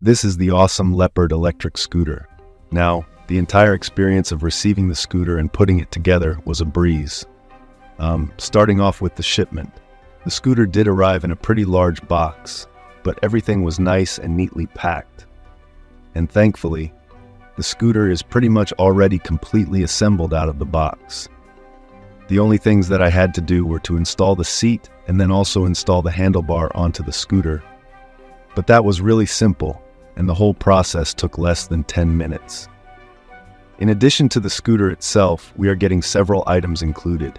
This is the Ausom Leopard electric scooter. Now, the entire experience of receiving the scooter and putting it together was a breeze. Starting off with the shipment. The scooter did arrive in a pretty large box, but everything was nice and neatly packed. And thankfully, the scooter is pretty much already completely assembled out of the box. The only things that I had to do were to install the seat and then also install the handlebar onto the scooter. But that was really simple, and the whole process took less than 10 minutes. In addition to the scooter itself, we are getting several items included.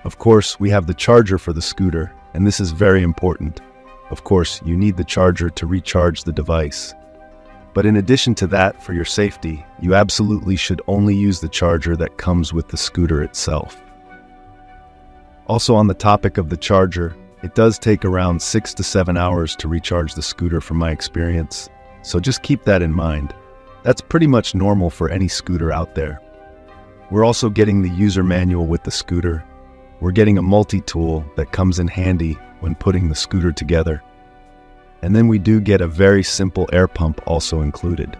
Of course, we have the charger for the scooter, and this is very important. Of course, you need the charger to recharge the device. But in addition to that, for your safety, you absolutely should only use the charger that comes with the scooter itself. Also, on the topic of the charger, it does take around 6 to 7 hours to recharge the scooter from my experience, so just keep that in mind. That's pretty much normal for any scooter out there. We're also getting the user manual with the scooter. We're getting a multi-tool that comes in handy when putting the scooter together. And then we do get a very simple air pump also included.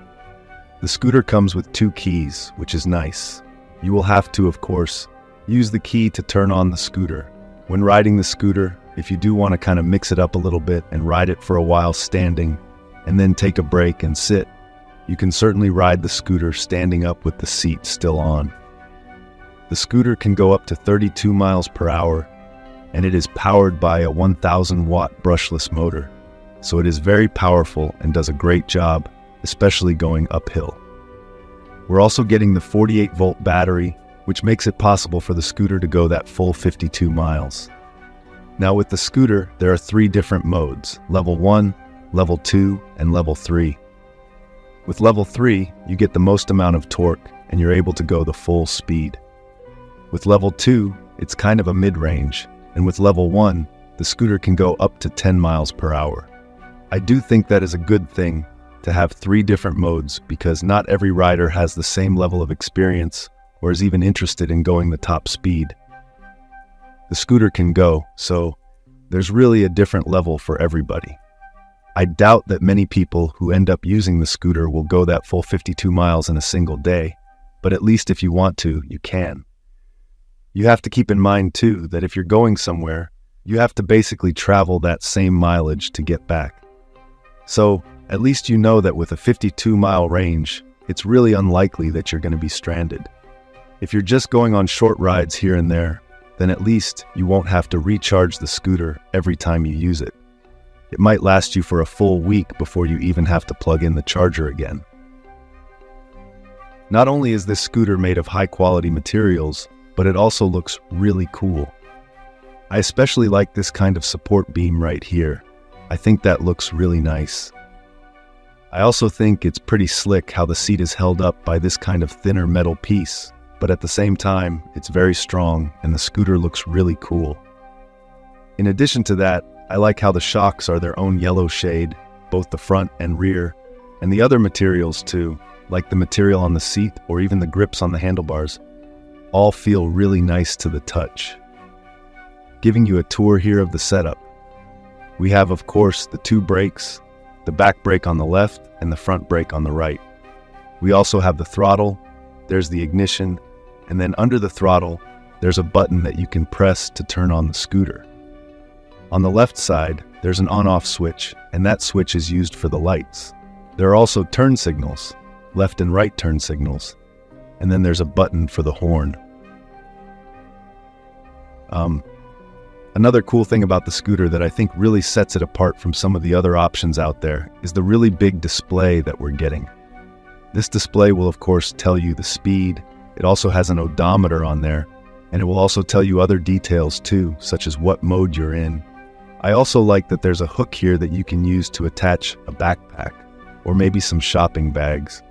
The scooter comes with 2 keys, which is nice. You will have to, of course, use the key to turn on the scooter. When riding the scooter, if you do want to kind of mix it up a little bit and ride it for a while standing, and then take a break and sit, you can certainly ride the scooter standing up with the seat still on. The scooter can go up to 32 miles per hour, and it is powered by a 1,000-watt brushless motor, so it is very powerful and does a great job, especially going uphill. We're also getting the 48-volt battery, which makes it possible for the scooter to go that full 52 miles. Now with the scooter, there are 3 different modes: level 1, level 2, and level 3. With level 3, you get the most amount of torque and you're able to go the full speed. With level 2, it's kind of a mid-range, and with level 1, the scooter can go up to 10 miles per hour. I do think that is a good thing to have 3 different modes because not every rider has the same level of experience or is even interested in going the top speed. The scooter can go, so there's really a different level for everybody. I doubt that many people who end up using the scooter will go that full 52 miles in a single day, but at least if you want to, you can. You have to keep in mind too that if you're going somewhere, you have to basically travel that same mileage to get back. So at least you know that with a 52-mile range, it's really unlikely that you're going to be stranded. If you're just going on short rides here and there, then at least you won't have to recharge the scooter every time you use it. It might last you for a full week before you even have to plug in the charger again. Not only is this scooter made of high-quality materials, but it also looks really cool. I especially like this kind of support beam right here. I think that looks really nice. I also think it's pretty slick how the seat is held up by this kind of thinner metal piece, but at the same time, it's very strong and the scooter looks really cool. In addition to that, I like how the shocks are their own yellow shade, both the front and rear, and the other materials too, like the material on the seat or even the grips on the handlebars, all feel really nice to the touch. Giving you a tour here of the setup. We have, of course, the 2 brakes, the back brake on the left and the front brake on the right. We also have the throttle, there's the ignition, and then under the throttle, there's a button that you can press to turn on the scooter. On the left side, there's an on-off switch, and that switch is used for the lights. There are also turn signals, left and right turn signals, and then there's a button for the horn. Another cool thing about the scooter that I think really sets it apart from some of the other options out there is the really big display that we're getting. This display will of course tell you the speed. It also has an odometer on there, and it will also tell you other details too, such as what mode you're in. I also like that there's a hook here that you can use to attach a backpack, or maybe some shopping bags.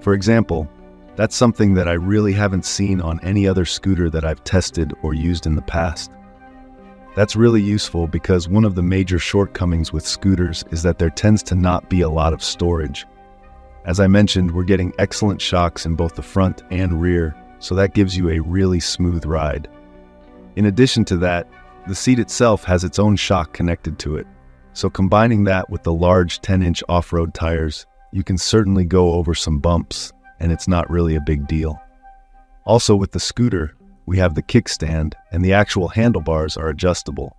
For example, that's something that I really haven't seen on any other scooter that I've tested or used in the past. That's really useful because one of the major shortcomings with scooters is that there tends to not be a lot of storage. As I mentioned, we're getting excellent shocks in both the front and rear, so that gives you a really smooth ride. In addition to that, the seat itself has its own shock connected to it, So combining that with the large 10-inch off-road tires, you can certainly go over some bumps, and it's not really a big deal. Also with the scooter, we have the kickstand, and the actual handlebars are adjustable.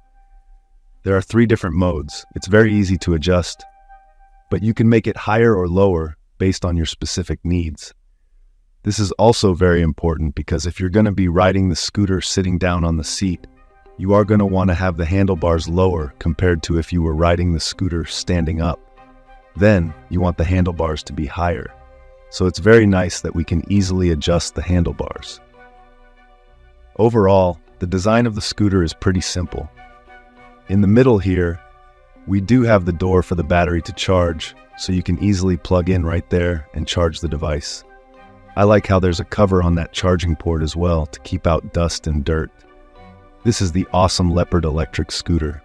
There are 3 different modes. It's very easy to adjust, but you can make it higher or lower based on your specific needs. This is also very important because if you're going to be riding the scooter sitting down on the seat, you are going to want to have the handlebars lower compared to if you were riding the scooter standing up. Then you want the handlebars to be higher. So it's very nice that we can easily adjust the handlebars. Overall, the design of the scooter is pretty simple. In the middle here, we do have the door for the battery to charge, so you can easily plug in right there and charge the device. I like how there's a cover on that charging port as well to keep out dust and dirt. This is the Ausom Leopard electric scooter.